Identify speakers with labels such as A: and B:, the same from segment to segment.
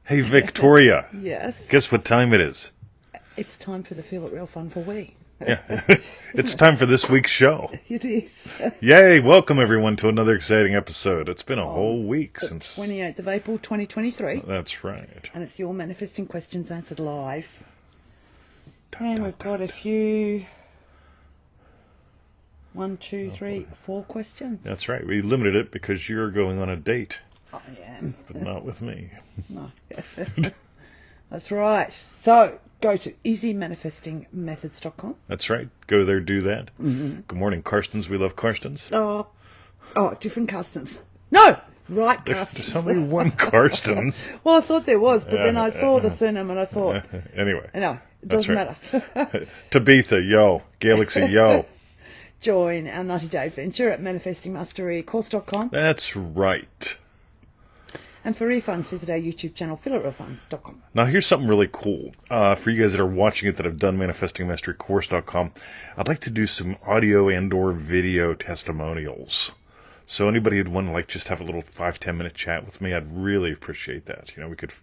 A: Hey, Victoria.
B: Yes.
A: Guess what time it is?
B: It's time for the Feel It Real Fun for We.
A: Yeah. It's time for this week's show.
B: It is.
A: Yay. Welcome, everyone, to another exciting episode. It's been a whole week since...
B: 28th of April, 2023.
A: That's right.
B: And it's your manifesting questions answered live. And we've got a few... 1, 2, 3, 4 questions.
A: That's right. We limited it because you're going on a date.
B: I am.
A: But not with me.
B: No. That's right. So, go to easymanifestingmethods.com.
A: That's right. Go there, do that.
B: Mm-hmm.
A: Good morning, Karstens. We love Karstens.
B: Oh, different Karstens. No! Right, Karstens.
A: There's only one Karstens.
B: Well, I thought there was, but then I saw the surname and I thought...
A: Anyway.
B: No, it doesn't matter.
A: Tabitha, yo. Galaxy, yo.
B: Join our 90-day adventure at manifestingmasterycourse.com.
A: That's right.
B: And for refunds, visit our YouTube channel, feelitrealfun.com.
A: Now, here's something really cool. For you guys that are watching it that have done manifestingmasterycourse.com, I'd like to do some audio and or video testimonials. So anybody who'd want to just have a little 5-10 minute chat with me, I'd really appreciate that. We could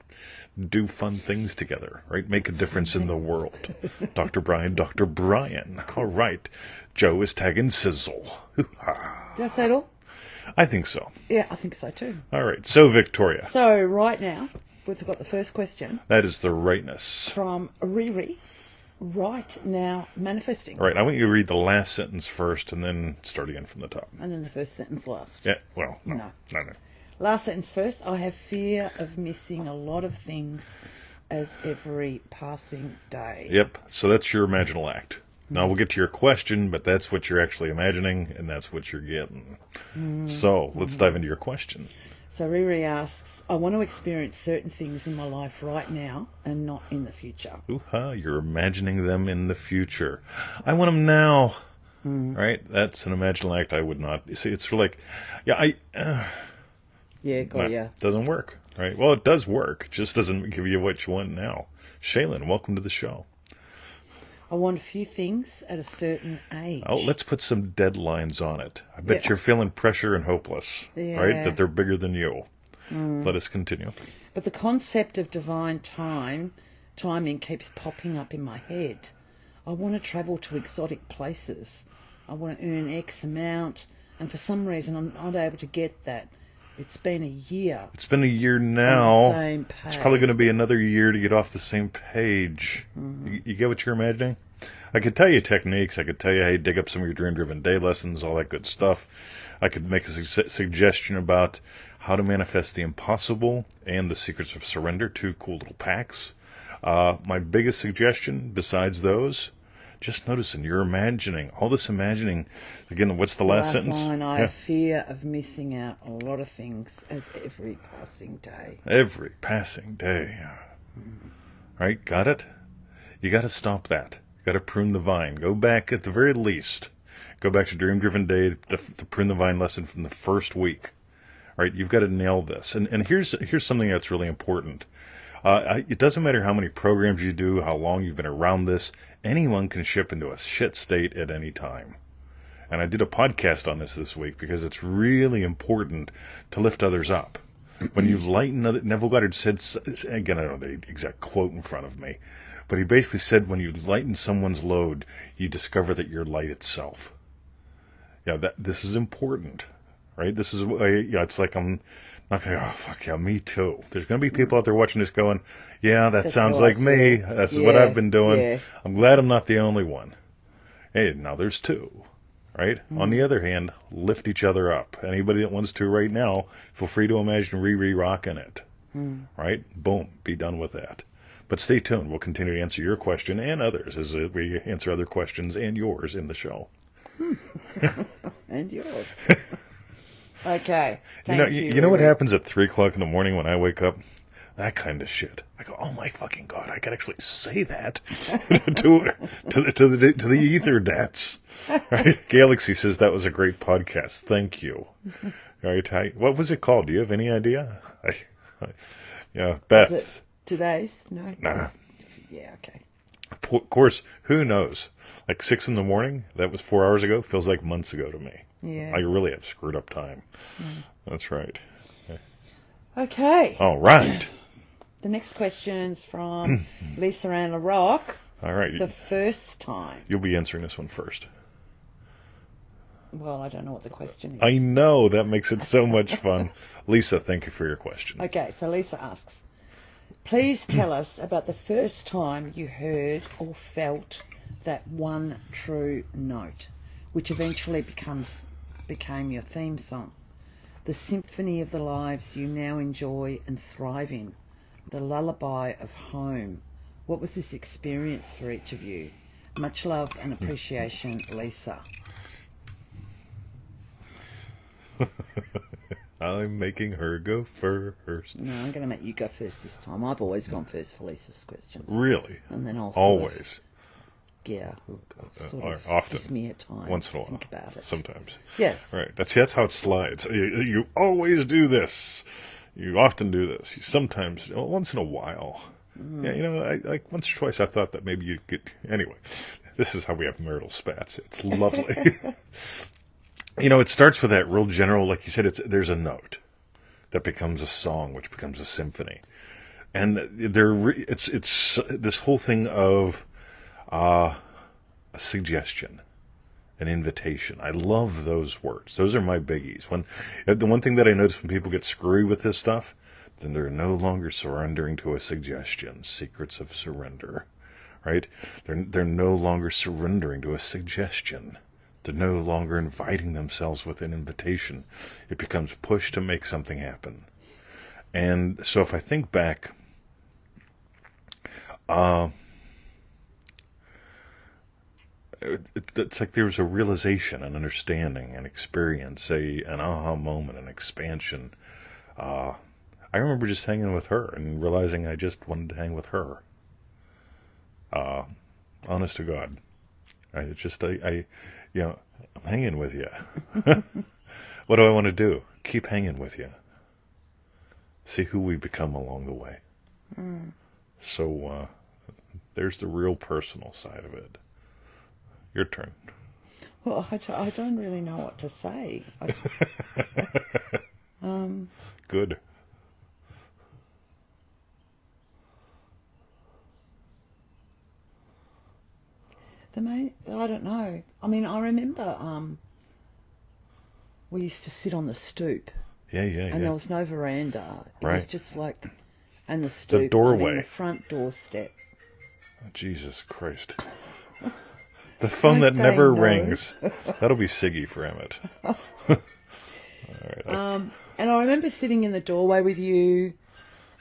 A: do fun things together, right? Make a difference in the world. Dr. Brian. All right. Joe is tagging Sizzle.
B: Did I say it all?
A: I think so.
B: Yeah, I think so too.
A: All right. So, Victoria.
B: So, right now, we've got the first question.
A: That is the rightness.
B: From RiRi. Right now, manifesting.
A: All right. I want you to read the last sentence first and then start again from the top.
B: And then the first sentence last.
A: Yeah, well, no.
B: Last sentence first. I have fear of missing a lot of things as every passing day.
A: Yep. So that's your imaginal act. Now we'll get to your question, but that's what you're actually imagining, and that's what you're getting. So let's dive into your question.
B: So RiRi asks, I want to experience certain things in my life right now and not in the future.
A: You're imagining them in the future. I want them now. Right? That's an imaginal act I would not. You see, it's sort of like, doesn't work. Right? Well, it does work. It just doesn't give you what you want now. Shaylin, welcome to the show.
B: I want a few things at a certain age.
A: Oh, let's put some deadlines on it. I bet you're feeling pressure and hopeless, right? That they're bigger than you. Let us continue.
B: But the concept of divine timing keeps popping up in my head. I want to travel to exotic places. I want to earn X amount, and for some reason I'm not able to get that. It's been a year.
A: It's been a year now.
B: On the same page.
A: It's probably going to be another year to get off the same page. You get what you're imagining? I could tell you techniques. I could tell you, hey, dig up some of your dream-driven day lessons, all that good stuff. I could make a suggestion about how to manifest the impossible and the secrets of surrender, 2 cool little packs. My biggest suggestion, besides those, just noticing you're imagining, all this imagining. Again, what's the last sentence?
B: Line, I have fear of missing out a lot of things as every passing day.
A: Every passing day. Right, got it? You got to stop that. You got to prune the vine. Go back at the very least. Go back to Dream Driven Day, the prune the vine lesson from the first week. Right, you've got to nail this. And here's something that's really important. It doesn't matter how many programs you do, how long you've been around this. Anyone can ship into a shit state at any time. And I did a podcast on this week because it's really important to lift others up. When you lighten Neville Goddard said, again, I don't know the exact quote in front of me, but he basically said when you lighten someone's load, you discover that you're light itself. This is important, right? This is, it's like I'm not going to, oh, fuck yeah, me too. There's going to be people out there watching this going, yeah, that sounds like me. That's what I've been doing. Yeah. I'm glad I'm not the only one. Hey, now there's 2, right? On the other hand, lift each other up. Anybody that wants to right now, feel free to imagine RiRi rocking it, right? Boom, be done with that. But stay tuned. We'll continue to answer your question and others as we answer other questions and yours in the show.
B: And yours. Okay.
A: You know what happens at 3 o'clock in the morning when I wake up? That kind of shit. I go, oh my fucking God, I can actually say that to the ether dats. Right? Galaxy says that was a great podcast. Thank you. All right, what was it called? Do you have any idea? Beth.
B: Was it today's? No.
A: Nah.
B: Yeah. Okay.
A: Of course, who knows? Like 6 in the morning. That was 4 hours ago. Feels like months ago to me.
B: Yeah.
A: I really have screwed up time. That's right.
B: Okay.
A: All right.
B: The next question's from Lisa and LaRock.
A: All right.
B: The first time.
A: You'll be answering this one first.
B: Well, I don't know what the question is.
A: I know. That makes it so much fun. Lisa, thank you for your question.
B: Okay, so Lisa asks, please tell us about the first time you heard or felt that one true note, which eventually became your theme song. The symphony of the lives you now enjoy and thrive in. The lullaby of home. What was this experience for each of you? Much love and appreciation, Lisa.
A: I'm making her go first.
B: No, I'm going to make you go first this time. I've always gone first for Lisa's questions.
A: Really?
B: And then I'll
A: always.
B: Often. Gives me a time.
A: Once in a while.
B: Think about it.
A: Sometimes.
B: Yes.
A: Right. That's how it slides. You always do this. You often do this. You sometimes, once in a while. Yeah, like once or twice I thought that maybe you could. Anyway, this is how we have marital spats. It's lovely. It starts with that real general, like you said, there's a note that becomes a song, which becomes a symphony. And it's this whole thing of a suggestion, an invitation. I love those words. Those are my biggies. The one thing that I notice when people get screwy with this stuff, then they're no longer surrendering to a suggestion. Secrets of surrender, right? They're no longer surrendering to a suggestion. They're no longer inviting themselves with an invitation. It becomes push to make something happen. And so if I think back, it's like there was a realization, an understanding, an experience, an aha moment, an expansion. I remember just hanging with her and realizing I just wanted to hang with her. Honest to God. I'm hanging with you. What do I want to do? Keep hanging with you. See who we become along the way. So there's the real personal side of it. Your turn.
B: Well, I don't really know what to say.
A: Good.
B: I don't know. I mean, I remember we used to sit on the stoop.
A: Yeah.
B: And there was no veranda. It was just like, and the stoop.
A: The doorway.
B: The front doorstep.
A: Oh, Jesus Christ. The phone that never rings. That'll be Siggy for Emmett. All right.
B: And I remember sitting in the doorway with you,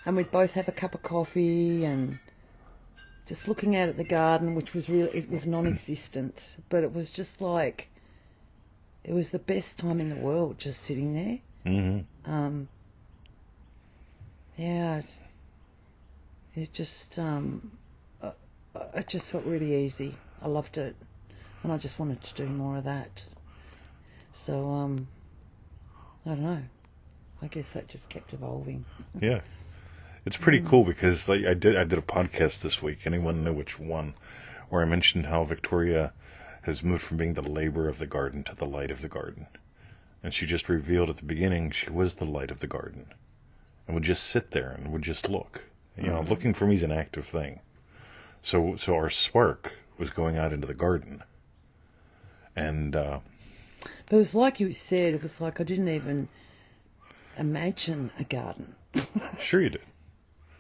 B: and we'd both have a cup of coffee and just looking out at the garden, which was it was non-existent, but it was just like, it was the best time in the world, just sitting there. Mm-hmm. It just felt really easy. I loved it, and I just wanted to do more of that. So, I don't know. I guess that just kept evolving.
A: Yeah. It's pretty cool because I did a podcast this week. Anyone know which one? Where I mentioned how Victoria has moved from being the labor of the garden to the light of the garden. And she just revealed at the beginning she was the light of the garden. And would just sit there and would just look. Looking for me is an active thing. So our spark was going out into the garden. And
B: but it was like you said, it was like I didn't even imagine a garden.
A: Sure you did.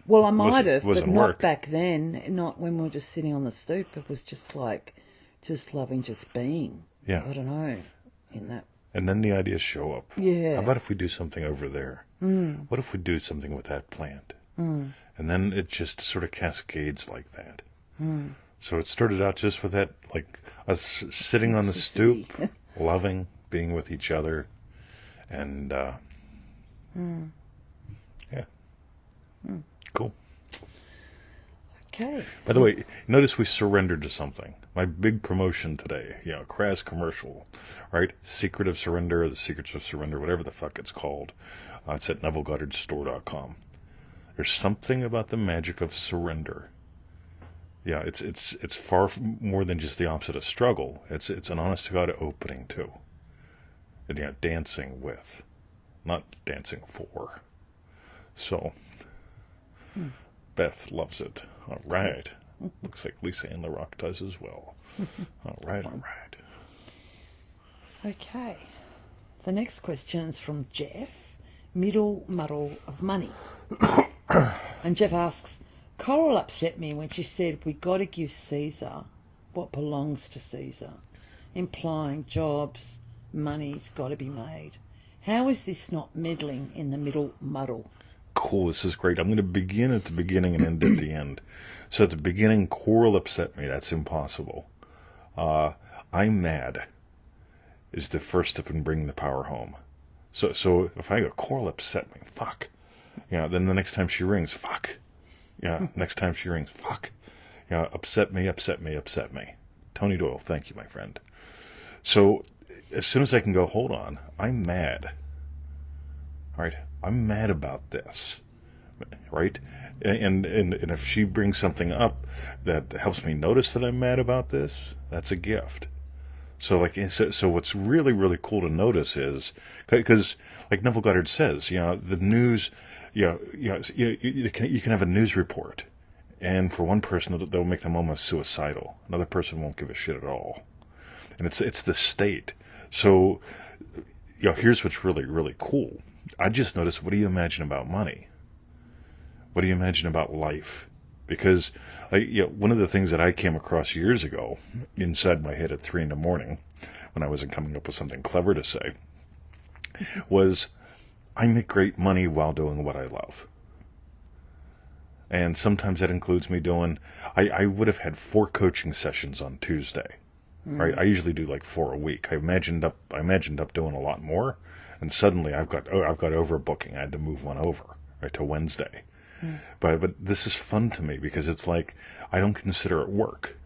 B: Well, I might have, but not
A: work.
B: back then. Not when we were just sitting on the stoop. It was just like, just loving just being.
A: Yeah.
B: I don't know. In that.
A: And then the ideas show up.
B: Yeah.
A: How about if we do something over there? What if we do something with that plant? And then it just sort of cascades like that. So it started out just with that, like us sitting on the stoop, loving, being with each other. And, yeah. Cool.
B: Okay.
A: By the way, notice we surrendered to something. My big promotion today, crass commercial, right? Secret of Surrender, the Secrets of Surrender, whatever the fuck it's called. It's at NevilleGoddardStore.com. There's something about the magic of surrender. Yeah, it's far more than just the opposite of struggle. It's an honest to God opening too. And, dancing with, not dancing for. So, Beth loves it. All right. Looks like Lisa and LaRock does as well. All right, all right.
B: Okay. The next question is from Jeff, Muddle of Money. And Jeff asks, Koroll upset me when she said we got to give Caesar what belongs to Caesar, implying jobs, money's got to be made. How is this not meddling in the muddle?
A: Cool, this is great. I'm going to begin at the beginning and end at the end. So at the beginning, Koroll upset me. That's impossible. I'm mad is the first step in bringing the power home. So if I go, Koroll upset me, fuck. Yeah, then the next time she rings, fuck. Yeah, next time she rings, fuck. Yeah, upset me. Tony Doyle, thank you, my friend. So as soon as I can go, hold on, I'm mad. All right, I'm mad about this. Right? And if she brings something up that helps me notice that I'm mad about this, that's a gift. So what's really, really cool to notice is, because like Neville Goddard says, the news, you can have a news report, and for one person they'll make them almost suicidal. Another person won't give a shit at all, and it's the state. So, here's what's really, really cool. I just noticed, what do you imagine about money? What do you imagine about life? Because one of the things that I came across years ago inside my head at 3 a.m. when I wasn't coming up with something clever to say was, I make great money while doing what I love. And sometimes that includes me doing, I would have had 4 coaching sessions on Tuesday. Right? I usually do like 4 a week. I imagined up doing a lot more, and suddenly I've got overbooking. I had to move one over to Wednesday. But this is fun to me because it's like I don't consider it work,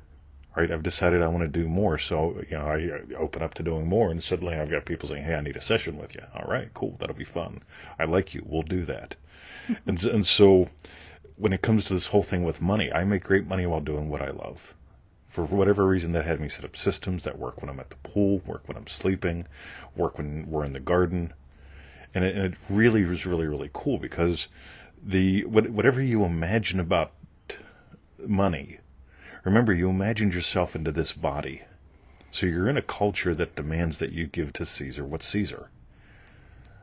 A: right? I've decided I want to do more, so I open up to doing more, and suddenly I've got people saying, "Hey, I need a session with you." All right, cool, that'll be fun. I like you. We'll do that. and so when it comes to this whole thing with money, I make great money while doing what I love. For whatever reason, that had me set up systems that work when I'm at the pool, work when I'm sleeping, work when we're in the garden, and it really was really, really cool because whatever you imagine about money, remember, you imagined yourself into this body. So you're in a culture that demands that you give to Caesar what's Caesar.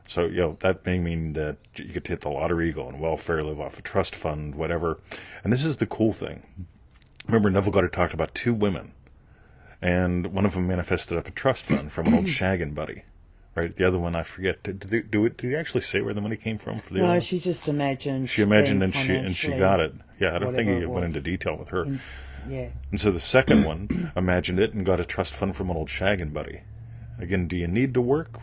A: So, that may mean that you could hit the lottery, go on welfare, live off a trust fund, whatever. And this is the cool thing. Remember, Neville Goddard talked about 2 women, and one of them manifested up a trust fund from an old shaggin' buddy. Right, the other one I forget. Did you actually say where the money came from for the other one?
B: No, she just imagined.
A: She imagined and she got it. Yeah, I don't think he went into detail with her. And so the second one imagined it and got a trust fund from an old shaggin' buddy. Again, do you need to work?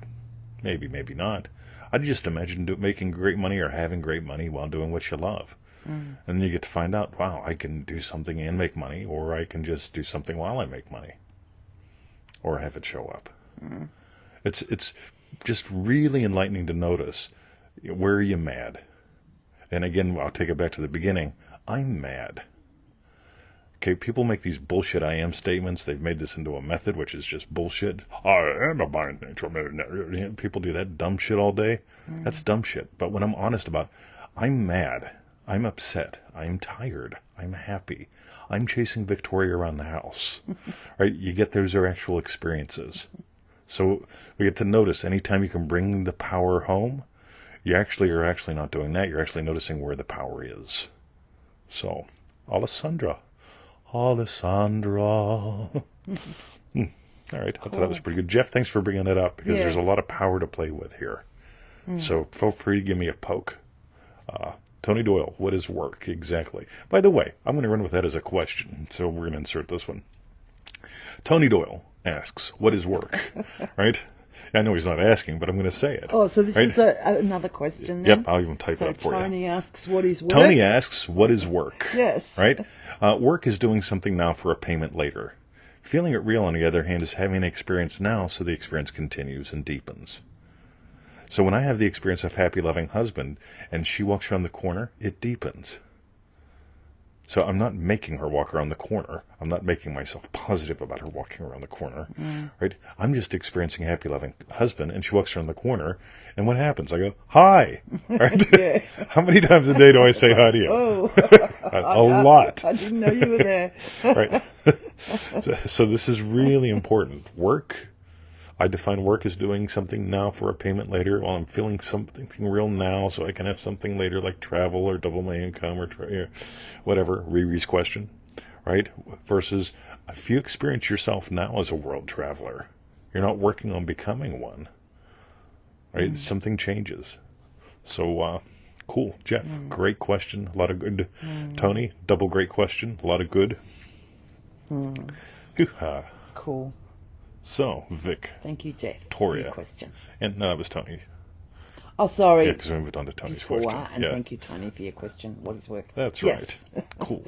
A: Maybe, maybe not. I just imagined making great money or having great money while doing what you love. And then you get to find out, wow, I can do something and make money, or I can just do something while I make money, or have it show up. It's just really enlightening to notice, where are you mad? And again, I'll take it back to the beginning. I'm mad. Okay, people make these bullshit I am statements. They've made this into a method, which is just bullshit. I am a by nature. People do that dumb shit all day. That's dumb shit. But when I'm honest about, I'm mad, I'm upset, I'm tired, I'm happy, I'm chasing Victoria around the house. Right? You get those are actual experiences. So we get to notice anytime you can bring the power home, you're actually not doing that. You're actually noticing where the power is. So, Alessandra. All right, I thought that was pretty good. Jeff, thanks for bringing it up because there's a lot of power to play with here. So feel free to give me a poke. Tony Doyle, what is work exactly? By the way, I'm going to run with that as a question, so we're going to insert this one. Tony Doyle asks, what is work? Right? I know he's not asking, but I'm going to say it.
B: Oh, so this is another question then?
A: Yep, I'll even type it up for you.
B: Tony asks, what is work?
A: Tony asks, what is work?
B: Yes.
A: Right? Work is doing something now for a payment later. Feeling it real, on the other hand, is having an experience now so the experience continues and deepens. So when I have the experience of happy, loving husband, and she walks around the corner, it deepens. So I'm not making her walk around the corner. I'm not making myself positive about her walking around the corner, right? I'm just experiencing a happy, loving husband, and she walks around the corner, and what happens? I go, hi, right?
B: Yeah.
A: How many times a day do I say hi to you?
B: Oh,
A: A lot,
B: I didn't know you were there.
A: right? So this is really important. Work. I define work as doing something now for a payment later while I'm feeling something real now so I can have something later like travel or double my income or whatever, RiRi's question, right? Versus if you experience yourself now as a world traveler, you're not working on becoming one, right? Something changes. So, cool. Jeff, great question. A lot of good. Tony, double great question. A lot of good. Hoo-ha.
B: Cool.
A: So, Vic.
B: Thank you, Jeff, for
A: Toria.
B: your question.
A: And no, that was Tony.
B: Oh, sorry.
A: Yeah, because we moved on to Tony's
B: Before,
A: question.
B: and
A: Yeah,
B: thank you, Tony, for your question. What is work?
A: that's
B: Yes.
A: right. Cool.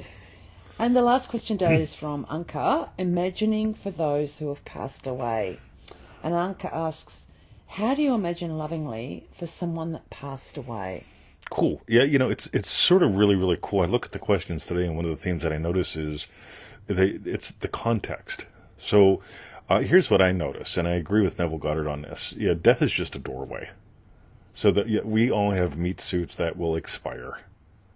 B: And the last question today is from Anka, imagining for those who have passed away. And Anka asks, how do you imagine lovingly for someone that passed away?
A: Cool. Yeah, it's sort of really, really cool. I look at the questions today, and one of the themes that I notice is it's the context. So here's what I notice, and I agree with Neville Goddard on this. Yeah, death is just a doorway. So that we all have meat suits that will expire,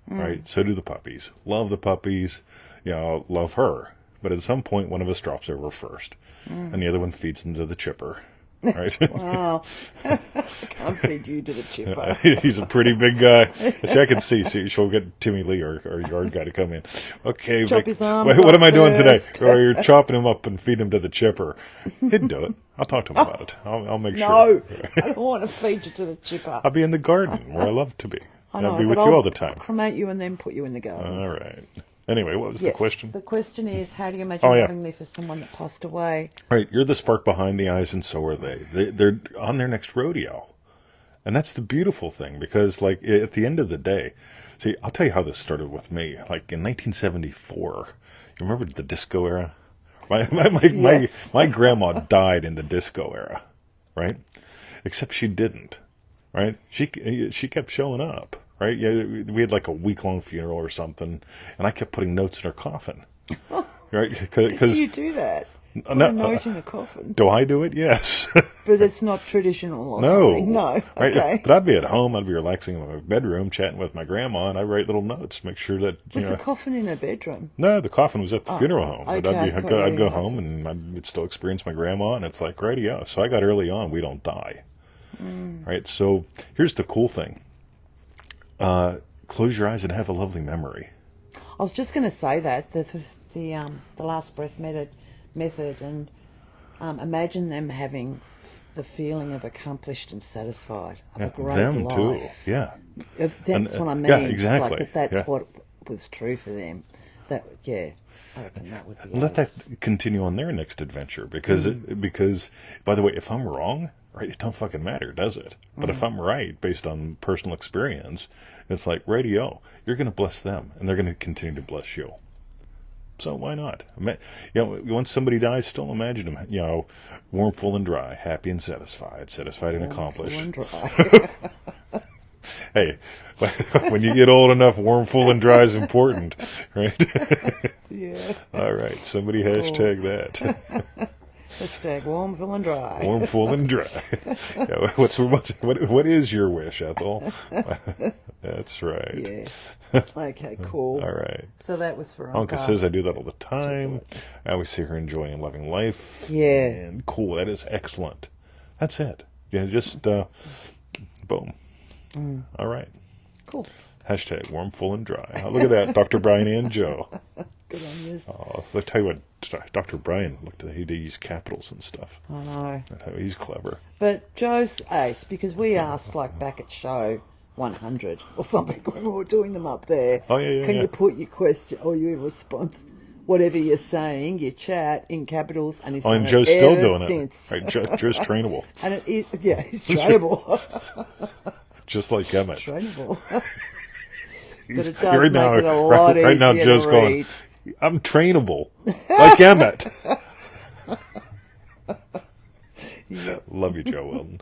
A: right? So do the puppies. Love the puppies, love her. But at some point, one of us drops over first, and the other one feeds into the chipper, right?
B: Wow. Can't feed you to the chipper.
A: He's a pretty big guy. See, I can see. She'll get Timmy Lee, our yard guy, to come in. Okay,
B: Chop
A: Vic,
B: his arms
A: what am
B: off
A: I doing today?
B: first.
A: Or you're chopping him up and feeding him to the chipper. He'd do it. I'll talk to him about it. I'll make
B: No,
A: sure.
B: I don't want to feed you to the chipper.
A: I'll be in the garden where I love to be.
B: I know,
A: I'll be with
B: but
A: you
B: I'll
A: all the time.
B: cremate you and then put you in the garden.
A: All right. Anyway, what was the
B: Yes,
A: question?
B: The question is, how do you imagine
A: Oh, yeah.
B: lovingly for someone that passed away?
A: Right, you're the spark behind the eyes, and so are they. They're on their next rodeo. And that's the beautiful thing, because, like, at the end of the day, see, I'll tell you how this started with me. Like, in 1974, you remember the disco era?
B: Yes.
A: My grandma died in the disco era, right? Except she didn't, right? She kept showing up, right? Yeah, we had like a week-long funeral or something, and I kept putting notes in her coffin, right?
B: Do you do that? Put a note in a coffin?
A: Do I do it? Yes.
B: But it's not traditional or
A: No.
B: something. No.
A: Right?
B: Okay.
A: But I'd be at home. I'd be relaxing in my bedroom, chatting with my grandma, and I write little notes, make sure that
B: Was the coffin in a bedroom?
A: No, the coffin was at the funeral home. But
B: okay,
A: I'd go
B: yeah,
A: home and I'd still experience my grandma, and it's like radio. So I got early on. We don't die, right? So here's the cool thing. Close your eyes and have a lovely memory.
B: I was just going to say that the last breath method, and imagine them having the feeling of accomplished and satisfied, of a great
A: them
B: life.
A: too. Yeah.
B: That's what I mean.
A: yeah, exactly.
B: Like that's
A: Yeah.
B: what was true for them. I reckon that would be.
A: Let that continue on their next adventure, because by the way, if I'm wrong, right, it don't fucking matter, does it? But if I'm right, based on personal experience, it's like radio. You're going to bless them, and they're going to continue to bless you. So why not? Once somebody dies, still imagine them, warm, full, and dry, happy and satisfied and accomplished.
B: Full and dry.
A: Hey, when you get old enough, warm, full, and dry is important, right?
B: Yeah.
A: All right, somebody hashtag that.
B: Hashtag warm, full, and dry.
A: Warm, full, and dry. Yeah, what is your wish, Ethel? That's right.
B: Yeah. Okay, cool.
A: All right.
B: So that was for Anka.
A: Anka says I do that all the time. I always see her enjoying and loving life.
B: Yeah.
A: And cool. That is excellent. That's it. Yeah, just boom. All right.
B: Cool.
A: Hashtag warm, full, and dry. Look at that, Dr. Brian and Joe.
B: Good on you.
A: I'll tell you what, Dr. Brian looked at. He did use capitals and stuff.
B: I know.
A: He's clever.
B: But Joe's ace, because we asked like back at show 100 or something when we were doing them up there.
A: Oh, yeah.
B: Can you put your question or your response, whatever you're saying, your chat in capitals? And he's done
A: And
B: it
A: Joe's still
B: ever
A: doing
B: since.
A: it. Right, Joe's trainable.
B: And it is, yeah, he's trainable.
A: Just like Emmett.
B: Trainable.
A: He's,
B: But it does
A: right
B: make
A: now,
B: it a lot
A: right now,
B: easier
A: Joe's
B: to
A: going,
B: read.
A: I'm trainable. Like Emmett.
B: Yep.
A: Love you, Joe Weldon.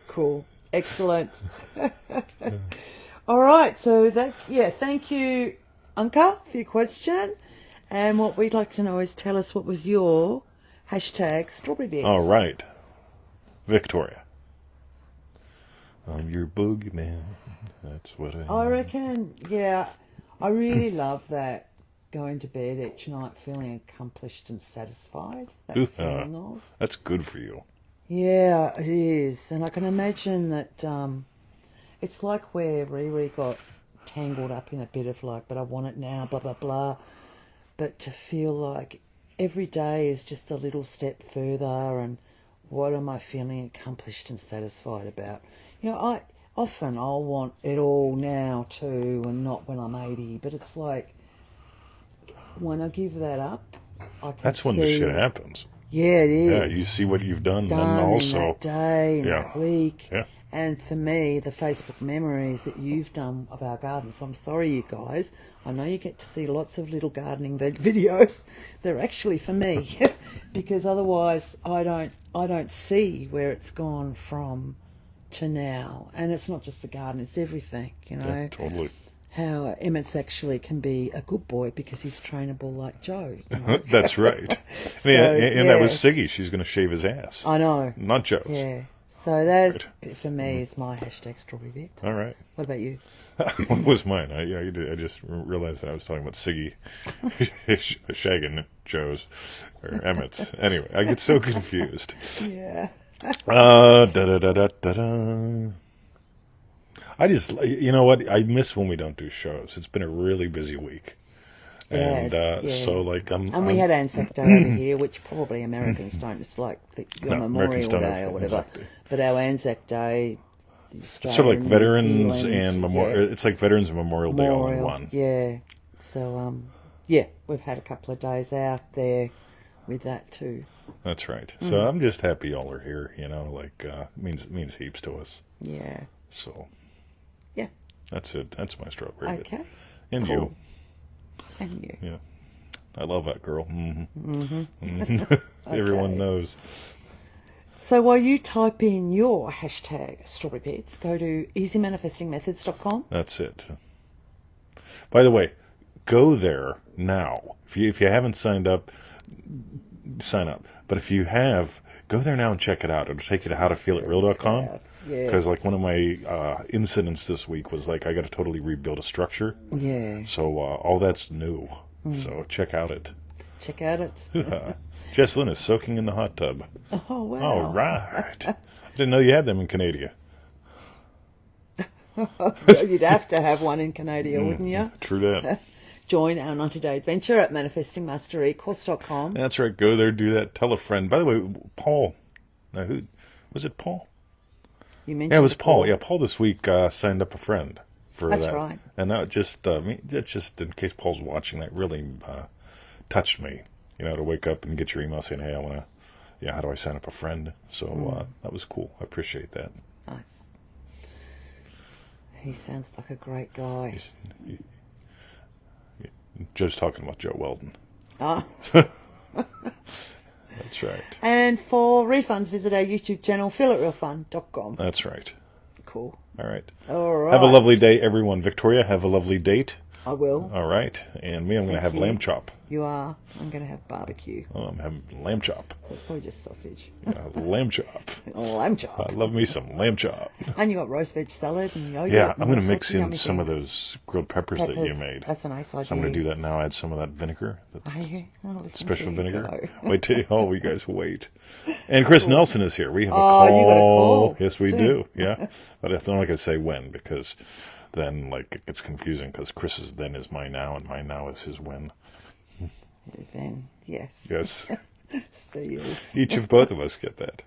B: Cool. Excellent. All right. So thank you Anka, for your question. And what we'd like to know is tell us what was your hashtag strawberry bits.
A: All right. Victoria. I'm your boogeyman. That's what I am.
B: I reckon, yeah, I really love that. Going to bed each night feeling accomplished and satisfied. That feeling of.
A: That's good for you.
B: Yeah, it is. And I can imagine that it's like where RiRi got tangled up in a bit of like, but I want it now, blah, blah, blah. But to feel like every day is just a little step further, and what am I feeling accomplished and satisfied about? You know, I'll want it all now too, and not when I'm 80. But it's like, when I give that up, I can
A: That's when the shit happens.
B: Yeah, it is.
A: Yeah, you see what you've done and also
B: in that day, in that week.
A: Yeah.
B: And for me, the Facebook memories that you've done of our garden. So I'm sorry, you guys. I know you get to see lots of little gardening videos. They're actually for me, because otherwise I don't see where it's gone from to now. And it's not just the garden; it's everything. You know.
A: Yeah, totally.
B: How Emmett's actually can be a good boy because he's trainable like Joe. You know?
A: That's right.
B: So,
A: and that was Siggy. She's going to shave his ass.
B: I know.
A: Not Joe's.
B: Yeah. So that, for me, is my hashtag strawberry bit.
A: All right.
B: What about you?
A: What was mine? I just realized that I was talking about Siggy shagging Joe's or Emmett's. Anyway, I get so confused.
B: Yeah.
A: I just, you know what? I miss when we don't do shows. It's been a really busy week. And so, like,
B: And we had Anzac Day over here, which probably Americans don't. It's like your Memorial Day or whatever.
A: Exactly.
B: But our Anzac Day,
A: It's sort of like Veterans
B: Zealand,
A: and Memorial. It's like Veterans and Memorial Day all in one.
B: Yeah. So, yeah, we've had a couple of days out there with that too.
A: That's right. So I'm just happy y'all are here. You know, like means heaps to us.
B: Yeah.
A: So.
B: Yeah.
A: That's it. That's my strawberry.
B: Okay.
A: And
B: cool.
A: you.
B: And you.
A: Yeah. I love that girl.
B: Okay.
A: Everyone knows.
B: So while you type in your hashtag strawberry bits, go to easymanifestingmethods.com.
A: That's it. By the way, go there now. If you haven't signed up, sign up. But if you have, go there now and check it out. It'll take you to howtofeelitreal.com.
B: Yeah.
A: Because like one of my incidents this week was like I got to totally rebuild a structure.
B: Yeah.
A: So all that's new. So check out it.
B: Check out it.
A: Jess Lynn is soaking in the hot tub.
B: Oh, wow.
A: All right. I didn't know you had them in Canada.
B: You'd have to have one in Canada, wouldn't you?
A: True that.
B: Join our 90-day adventure at manifestingmasterycourse.com.
A: That's right. Go there, do that. Tell a friend. By the way, Paul. Now, who was it? Paul.
B: You mentioned.
A: Yeah, it was Paul. Yeah, Paul this week signed up a friend for
B: That's
A: that.
B: right.
A: And that just in case Paul's watching, that really touched me. You know, to wake up and get your email saying, "Hey, I want to." Yeah, how do I sign up a friend? So that was cool. I appreciate that.
B: Nice. He sounds like a great guy.
A: Joe's talking about Joe Weldon.
B: Ah.
A: That's right.
B: And for refunds, visit our YouTube channel, feelitrealfun.com.
A: That's right.
B: Cool.
A: All right.
B: All right.
A: Have a lovely day, everyone. Victoria, have a lovely date.
B: I will.
A: All right. And me, I'm going to have lamb chop.
B: You are. I'm going to have barbecue.
A: Oh, I'm having lamb chop.
B: So it's probably just sausage.
A: Yeah, lamb chop.
B: Lamb chop.
A: I love me some lamb chop.
B: And you got roast veg salad and yogurt.
A: Yeah,
B: and
A: I'm going to
B: all
A: mix
B: sorts of
A: in
B: yummy
A: some of
B: things.
A: those grilled peppers that you made.
B: That's a nice idea.
A: So I'm going to do that now. Add some of that vinegar. Special
B: to
A: vinegar. Wait till you guys wait. And Chris Nelson is here. We have a call.
B: You got a call.
A: Yes, we
B: Soon.
A: do. Yeah, but I don't like to say when because then like it gets confusing because Chris's then is my now and my now is his when.
B: Then yes.
A: Yes.
B: So yes.
A: Each of both of us get that.